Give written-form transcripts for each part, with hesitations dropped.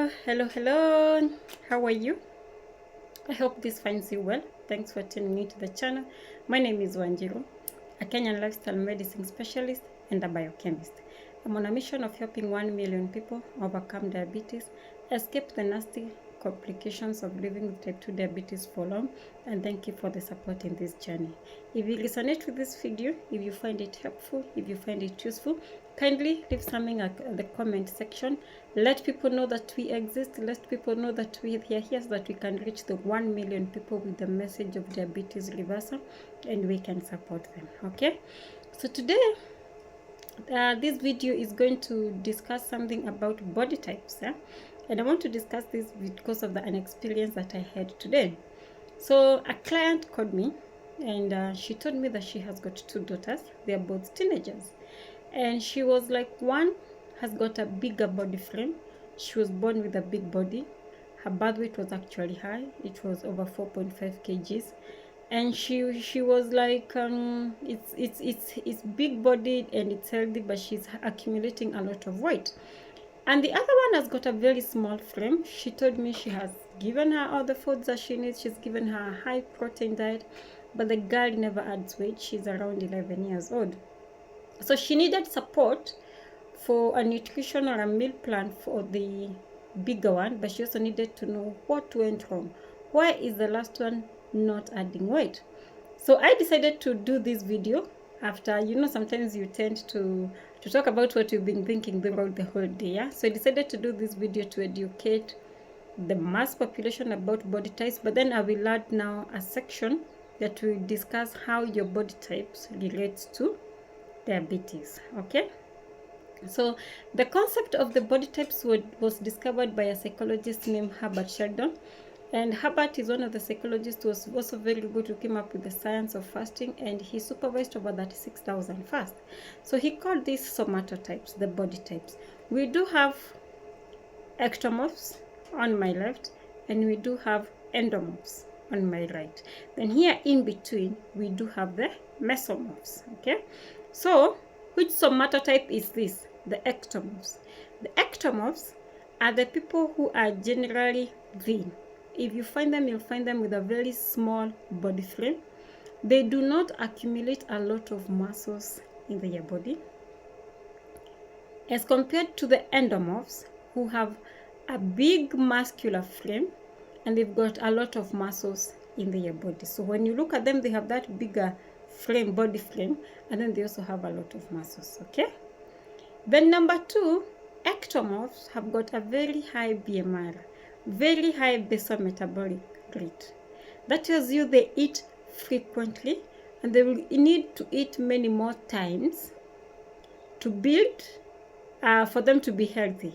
Hello. How are you? I hope this finds you well. Thanks for tuning into the channel. My name is Wanjiru, a Kenyan lifestyle medicine specialist and a biochemist. I'm on a mission of helping 1 million people overcome diabetes, escape the nasty complications of living with type 2 diabetes for long, and thank you for the support in this journey. If you resonate with this video, if you find it helpful, if you find it useful, kindly leave something at the comment section. Let people know that we exist. Let people know that we are here so that we can reach the 1 million people with the message of diabetes reversal, and we can support them. Okay, so today this video is going to discuss something about body types, and I want to discuss this because of an experience that I had today. So a client called me and she told me that she has got 2 daughters. They are both teenagers, and she was like, one has got a bigger body frame. She was born with a big body. Her birth weight was actually high. It was over 4.5 kgs, and she was like, it's big bodied and it's healthy, but she's accumulating a lot of weight. And the other one has got a very small frame. She told me she has given her all the foods that she needs. She's given her a high protein diet, but the girl never adds weight. She's around 11 years old. So she needed support for a nutrition or a meal plan for the bigger one, but she also needed to know what went wrong. Why is the last one not adding weight? So I decided to do this video after, sometimes you tend to talk about what you've been thinking throughout the whole day. Yeah? So I decided to do this video to educate the mass population about body types, but then I will add now a section that will discuss how your body types relate to diabetes. Okay, so the concept of the body types was discovered by a psychologist named Herbert Sheldon, and Herbert is one of the psychologists who was also very good who came up with the science of fasting, and he supervised over 36,000 fasts. So he called these somatotypes, the body types. We do have ectomorphs on my left, and we do have endomorphs on my right. Then here in between we do have the mesomorphs. Okay, so which somatotype is this? The ectomorphs. The ectomorphs are the people who are generally thin. If you find them, you'll find them with a very small body frame. They do not accumulate a lot of muscles in their body, as compared to the endomorphs, who have a big muscular frame and they've got a lot of muscles in their body. So when you look at them, they have that bigger frame, body frame, and then they also have a lot of muscles. Okay, then number 2, ectomorphs have got a very high BMR, very high basal metabolic rate. That tells you they eat frequently and they will need to eat many more times to build for them to be healthy.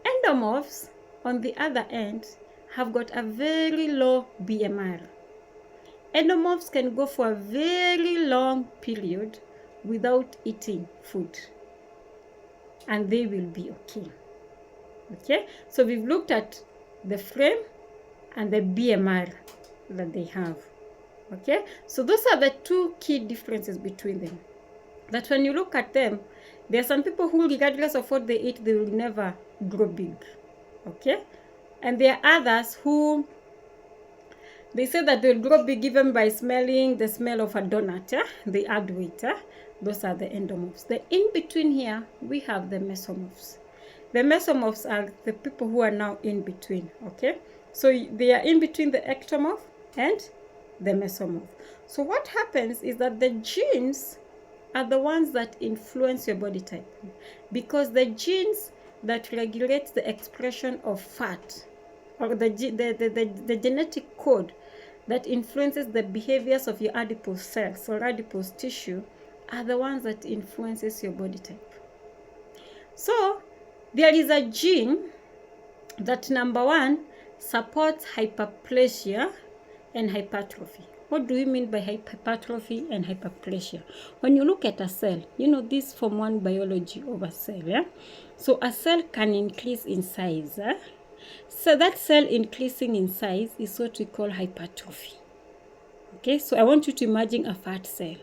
Endomorphs, on the other end, have got a very low BMR. Endomorphs can go for a very long period without eating food, and they will be okay. Okay, so we've looked at the frame and the BMR that they have. Okay, so those are the 2 key differences between them. That when you look at them, there are some people who, regardless of what they eat, they will never grow big. Okay, and there are others who they say that they'll grow big even by smelling the smell of a donut. They add weight. Those are the endomorphs. The in between here, we have the mesomorphs. The mesomorphs are the people who are now in between. Okay, so they are in between the ectomorph and the mesomorph. So what happens is that the genes are the ones that influence your body type, because the genes that regulate the expression of fat, or the genetic code that influences the behaviors of your adipose cells or adipose tissue, are the ones that influences your body type. So there is a gene that, number 1, supports hyperplasia and hypertrophy. What do we mean by hypertrophy and hyperplasia? When you look at a cell, this Form 1 biology of a cell. Yeah? So a cell can increase in size. So that cell increasing in size is what we call hypertrophy. Okay, so I want you to imagine a fat cell.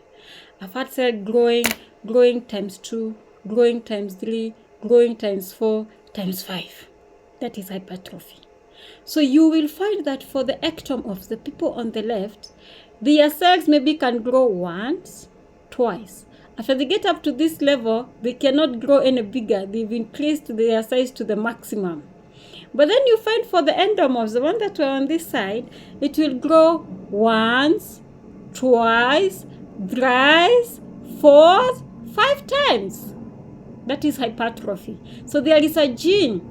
A fat cell growing times 2, growing times 3, growing times 4, times 5. That is hypertrophy. So you will find that for the ectomorphs, the people on the left, their cells maybe can grow once, twice. After they get up to this level, they cannot grow any bigger. They've increased their size to the maximum. But then you find for the endomorphs, the one that were on this side, it will grow once, twice, thrice, 4, 5 times. That is hypertrophy. So there is a gene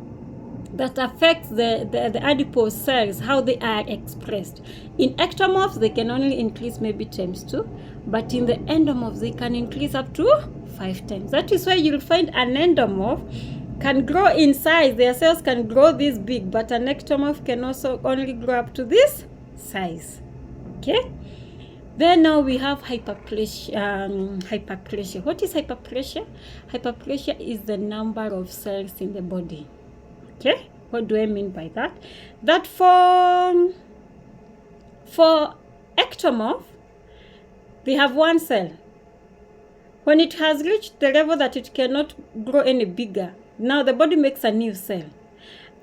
that affects the adipose cells, how they are expressed. In ectomorphs, they can only increase maybe times 2, but in the endomorphs, they can increase up to 5 times. That is why you'll find an endomorph can grow in size. Their cells can grow this big, but an ectomorph can also only grow up to this size. Okay? Then now we have hyperplasia. Hyperplasia. What is hyperplasia? Hyperplasia is the number of cells in the body. Okay, what do I mean by that? That for ectomorph, they have one cell. When it has reached the level that it cannot grow any bigger, now the body makes a new cell.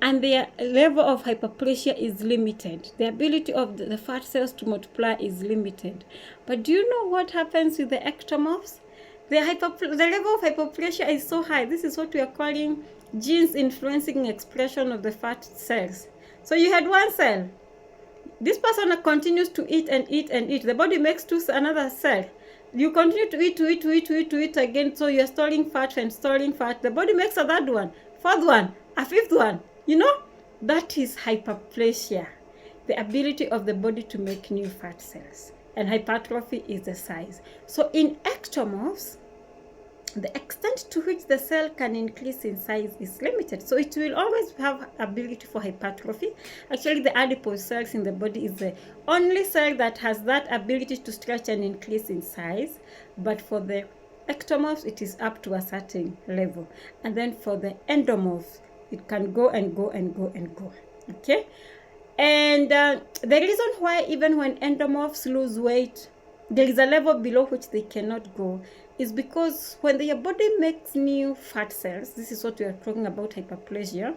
And their level of hyperplasia is limited. The ability of the fat cells to multiply is limited. But do you know what happens with the ectomorphs? The level of hyperplasia is so high. This is what we are calling genes influencing expression of the fat cells. So you had one cell. This person continues to eat and eat and eat. The body makes another cell. You continue to eat again. So you're storing fat and storing fat. The body makes a third one, fourth one, a fifth one. You know, that is hyperplasia, the ability of the body to make new fat cells. And hypertrophy is the size. So in ectomorphs, the extent to which the cell can increase in size is limited. So it will always have ability for hypertrophy. Actually, the adipose cells in the body is the only cell that has that ability to stretch and increase in size. But for the ectomorphs, it is up to a certain level. And then for the endomorphs, it can go and go and go and go. Okay? And the reason why even when endomorphs lose weight, there is a level below which they cannot go, is because when your body makes new fat cells, this is what we are talking about hyperplasia,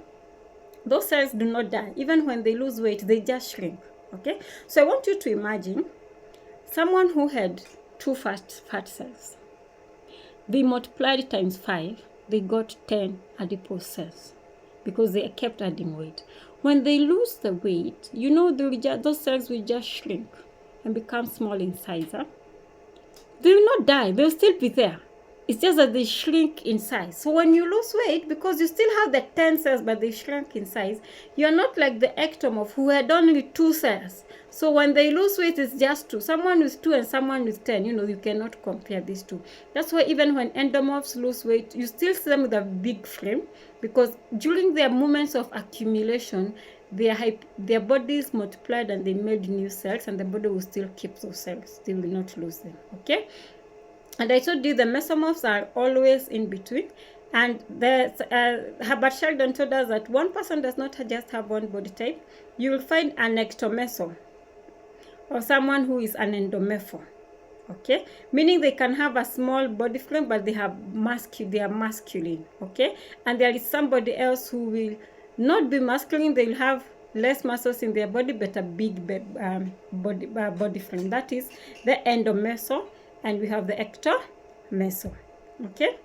those cells do not die. Even when they lose weight, they just shrink. Okay? So I want you to imagine someone who had 2 fat cells. They multiplied times 5, they got 10 adipose cells because they kept adding weight. When they lose the weight, you know, those cells will just shrink and become small in size. They will not die. They will still be there. It's just that they shrink in size. So when you lose weight, because you still have the 10 cells, but they shrink in size, you're not like the ectomorph who had only 2 cells. So when they lose weight, it's just 2. Someone with 2 and someone with 10, you know, you cannot compare these two. That's why even when endomorphs lose weight, you still see them with a big frame, because during their moments of accumulation, their bodies multiplied and they made new cells, and the body will still keep those cells. They will not lose them. Okay? And I told you the mesomorphs are always in between. And Herbert Sheldon told us that one person does not just have one body type. You will find an ectomeso, or someone who is an endomorph. Okay, meaning they can have a small body frame, but they are masculine. Okay, and there is somebody else who will not be masculine. They will have less muscles in their body, but a big body frame. That is the endomeso, and we have the ectomeso. Okay,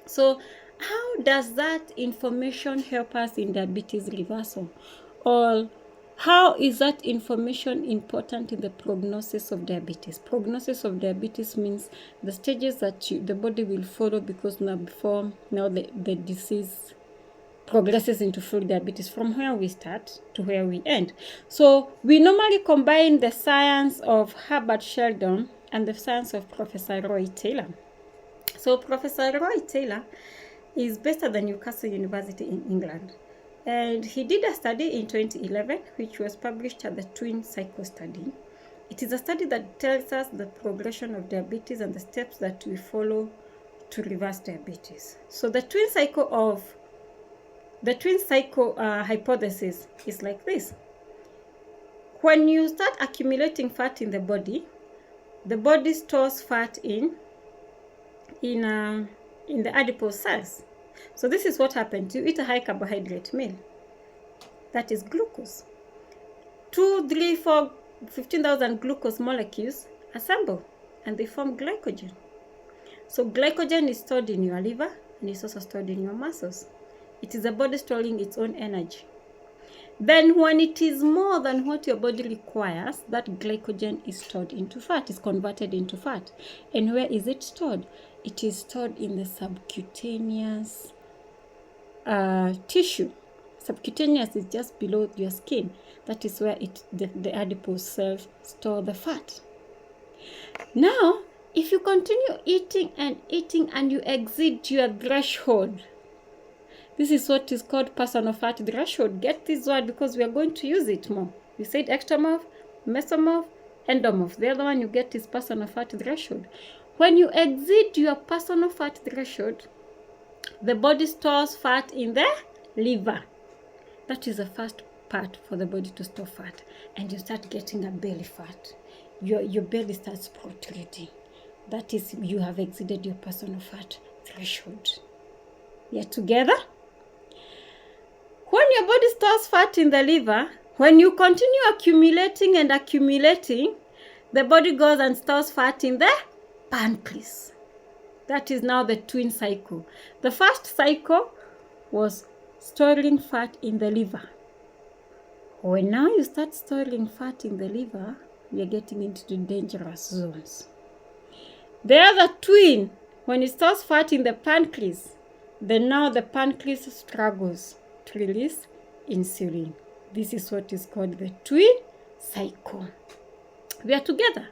so how does that information help us in diabetes reversal? Or how is that information important in the prognosis of diabetes? Prognosis of diabetes means the stages that the body will follow, because now the disease progresses into full diabetes, from where we start to where we end. So we normally combine the science of Herbert Sheldon and the science of Professor Roy Taylor. So Professor Roy Taylor is based at the Newcastle University in England. And he did a study in 2011, which was published as the twin cycle study. It is a study that tells us the progression of diabetes and the steps that we follow to reverse diabetes. So the twin cycle hypothesis is like this. When you start accumulating fat in the body stores fat in the adipose cells. So this is what happens. You eat a high carbohydrate meal. that is glucose. 2, 3, 4, 15,000 glucose molecules assemble and they form glycogen. So glycogen is stored in your liver and it's also stored in your muscles. It is the body storing its own energy. Then when it is more than what your body requires, that glycogen is stored into fat, is converted into fat. And where is it stored? It is stored in the subcutaneous tissue. Subcutaneous is just below your skin. That is where the adipose cells store the fat. Now, if you continue eating and you exceed your threshold, this is what is called personal fat threshold. Get this word because we are going to use it more. We said ectomorph, mesomorph, endomorph. The other one you get is personal fat threshold. When you exceed your personal fat threshold, the body stores fat in the liver. That is the first part for the body to store fat. And you start getting a belly fat. Your belly starts protruding. That is, you have exceeded your personal fat threshold. We are together? When your body stores fat in the liver, when you continue accumulating and accumulating, the body goes and stores fat in the pancreas. That is now the twin cycle. The first cycle was storing fat in the liver. When now you start storing fat in the liver, you're getting into the dangerous zones. The other twin, when it stores fat in the pancreas, then now the pancreas struggles to release insulin. This is what is called the twin cycle. We are together.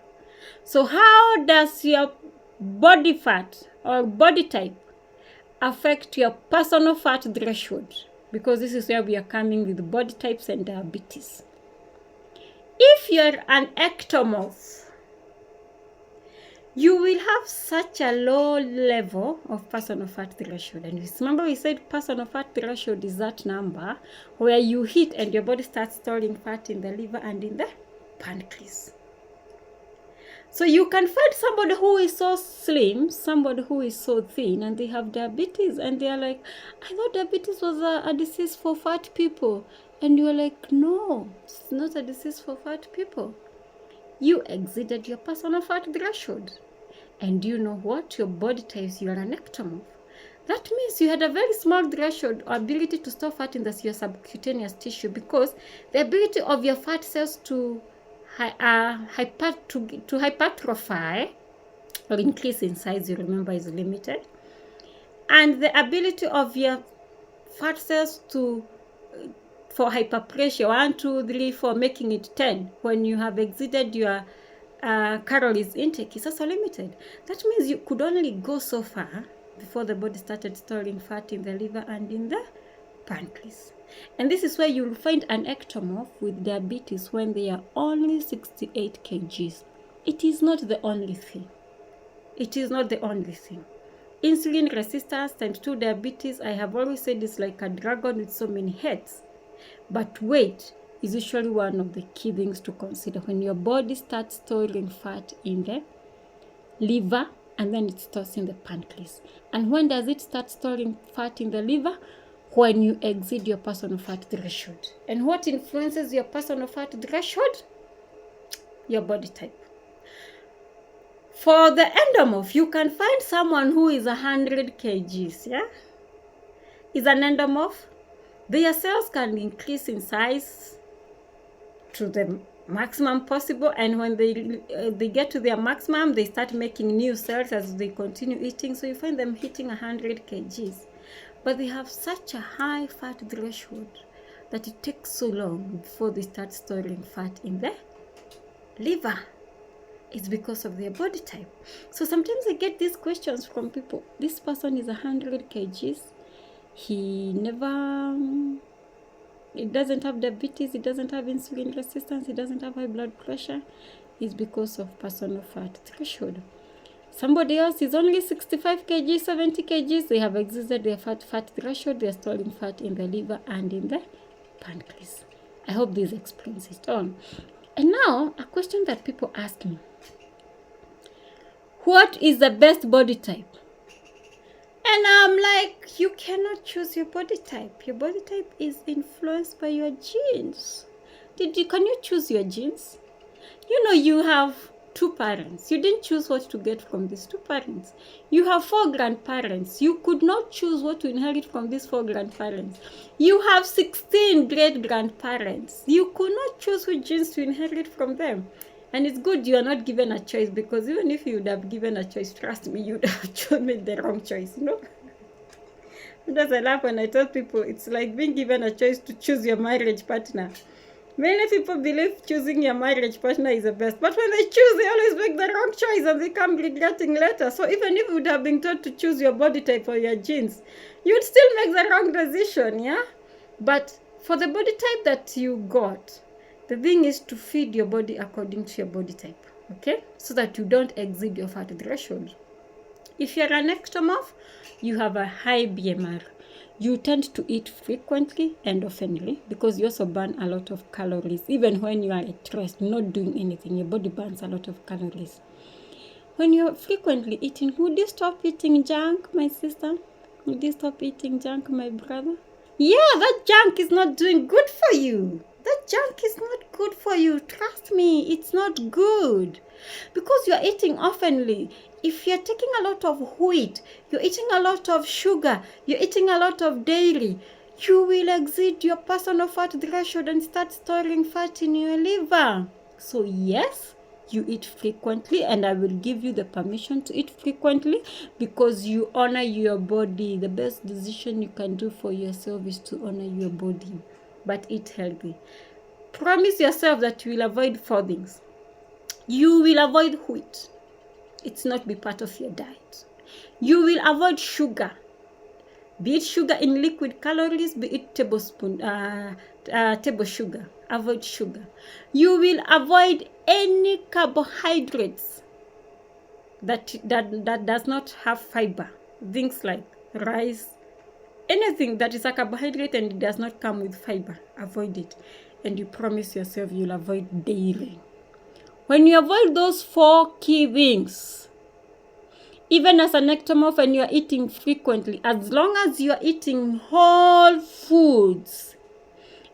So how does your body fat or body type affect your personal fat threshold? Because this is where we are coming with body types and diabetes. If you're an ectomorph, you will have such a low level of personal fat threshold. And remember we said personal fat threshold is that number where you hit and your body starts storing fat in the liver and in the pancreas. So you can find somebody who is so slim, somebody who is so thin, and they have diabetes, and they are like, I thought diabetes was a disease for fat people. And you are like, no, it's not a disease for fat people. You exceeded your personal fat threshold. And you know what? Your body types, you are an ectomorph. That means you had a very small threshold or ability to store fat in your subcutaneous tissue, because the ability of your fat cells to hypertrophy or increase in size, you remember, is limited. And the ability of your fat cells for hyperplasia, 1, 2, 3, 4, making it 10, when you have exceeded your calories intake, is also limited. That means you could only go so far before the body started storing fat in the liver and in the pancreas. And this is where you'll find an ectomorph with diabetes when they are only 68 kgs. It is not the only thing. It is not the only thing. Insulin resistance, type 2 diabetes, I have always said, it's like a dragon with so many heads. But weight is usually one of the key things to consider when your body starts storing fat in the liver and then it stores in the pancreas. And when does it start storing fat in the liver? When you exceed your personal fat threshold. And what influences your personal fat threshold? Your body type. For the endomorph, you can find someone who is 100 kgs, yeah? Is an endomorph. Their cells can increase in size to the maximum possible, and when they get to their maximum, they start making new cells as they continue eating. So you find them hitting 100 kgs. But they have such a high fat threshold that it takes so long before they start storing fat in the liver. It's because of their body type. So sometimes I get these questions from people. This person is 100 kgs. He doesn't have diabetes. He doesn't have insulin resistance. He doesn't have high blood pressure. It's because of personal fat threshold. Somebody else is only 65 kg, 70 kgs. They have exceeded their fat threshold. They are storing fat in the liver and in the pancreas. I hope this explains it all. And now, a question that people ask me. What is the best body type? And I'm like, you cannot choose your body type. Your body type is influenced by your genes. Can you choose your genes? You know, you have 2 parents. You didn't choose what to get from these 2 parents. You have 4 grandparents. You could not choose what to inherit from these 4 grandparents. You have 16 great-grandparents. You could not choose which genes to inherit from them. And it's good you are not given a choice, because even if you would have given a choice, trust me, you would have made the wrong choice, you know? Because I laugh when I tell people it's like being given a choice to choose your marriage partner. Many people believe choosing your marriage partner is the best, but when they choose, they always make the wrong choice and they come regretting later. So even if you would have been told to choose your body type or your genes, you would still make the wrong decision, yeah? But for the body type that you got, the thing is to feed your body according to your body type, okay? So that you don't exceed your fat threshold. If you're an ectomorph, you have a high BMR. You tend to eat frequently and oftenly because you also burn a lot of calories. Even when you are at rest, not doing anything, your body burns a lot of calories. When you're frequently eating, would you stop eating junk, my sister? Would you stop eating junk, my brother? Yeah, that junk is not doing good for you. That junk is not good for you. Trust me, it's not good. Because you're eating oftenly. If you're taking a lot of wheat, you're eating a lot of sugar, you're eating a lot of dairy, you will exceed your personal fat threshold and start storing fat in your liver. So yes, you eat frequently, and I will give you the permission to eat frequently because you honor your body. The best decision you can do for yourself is to honor your body, but eat healthy. Promise yourself that you will avoid 4 things. You will avoid wheat. It's not be part of your diet. You will avoid sugar. Be it sugar in liquid calories, be it table sugar. Avoid sugar. You will avoid any carbohydrates that does not have fiber. Things like rice, anything that is a carbohydrate and it does not come with fiber. Avoid it. And you promise yourself you'll avoid dairy. When you avoid those 4 key things, even as an ectomorph and you are eating frequently, as long as you are eating whole foods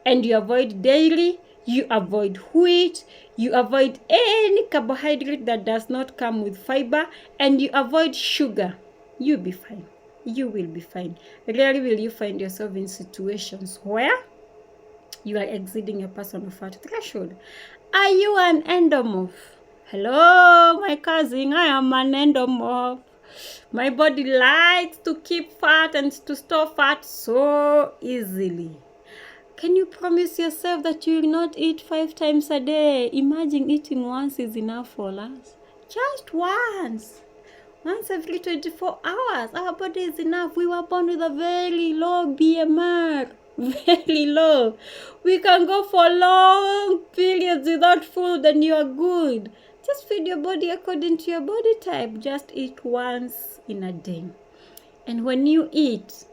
and you avoid dairy, you avoid wheat, you avoid any carbohydrate that does not come with fiber, and you avoid sugar, you'll be fine. You will be fine. Rarely will you find yourself in situations where you are exceeding your personal fat threshold. Are you an endomorph? Hello, my cousin. I am an endomorph. My body likes to keep fat and to store fat so easily. Can you promise yourself that you will not eat 5 times a day? Imagine eating once is enough for us. Just once. Once every 24 hours. Our body is enough. We were born with a very low BMR. Very low. We can go for long periods without food and you are good. Just feed your body according to your body type. Just eat once in a day. And when you eat,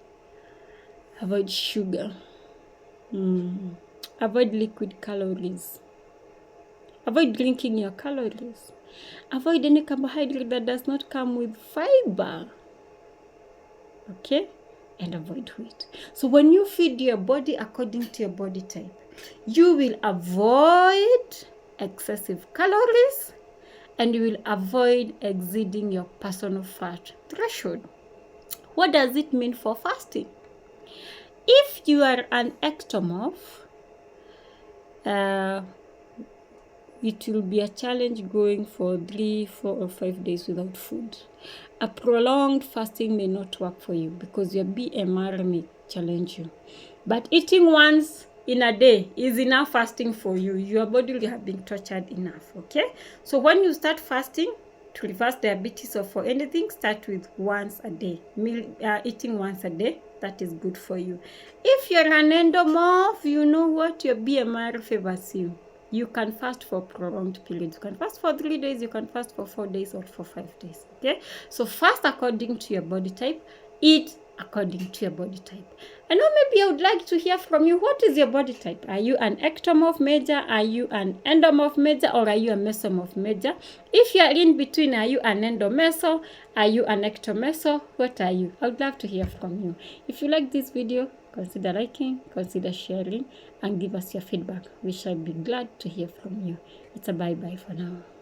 avoid sugar. Avoid liquid calories. Avoid drinking your calories. Avoid any carbohydrate that does not come with fiber. Okay? And avoid wheat. So when you feed your body according to your body type, you will avoid excessive calories and you will avoid exceeding your personal fat threshold. What does it mean for fasting? If you are an ectomorph, it will be a challenge going for 3, 4, or 5 days without food. A prolonged fasting may not work for you because your BMR may challenge you. But eating once in a day is enough fasting for you. Your body will have been tortured enough, okay? So when you start fasting, to reverse diabetes or for anything, start with once a day. Eating once a day, that is good for you. If you're an endomorph, you know what? Your BMR favors you. You can fast for prolonged periods. You can fast for 3 days, you can fast for 4 days or for 5 days. Okay? So fast according to your body type. Eat according to your body type. I know maybe I would like to hear from you. What is your body type? Are you an ectomorph major? Are you an endomorph major? Or are you a mesomorph major? If you are in between, are you an endomeso? Are you an ectomeso? What are you? I would love to hear from you. If you like this video, consider liking, consider sharing, and give us your feedback. We shall be glad to hear from you. It's a bye-bye for now.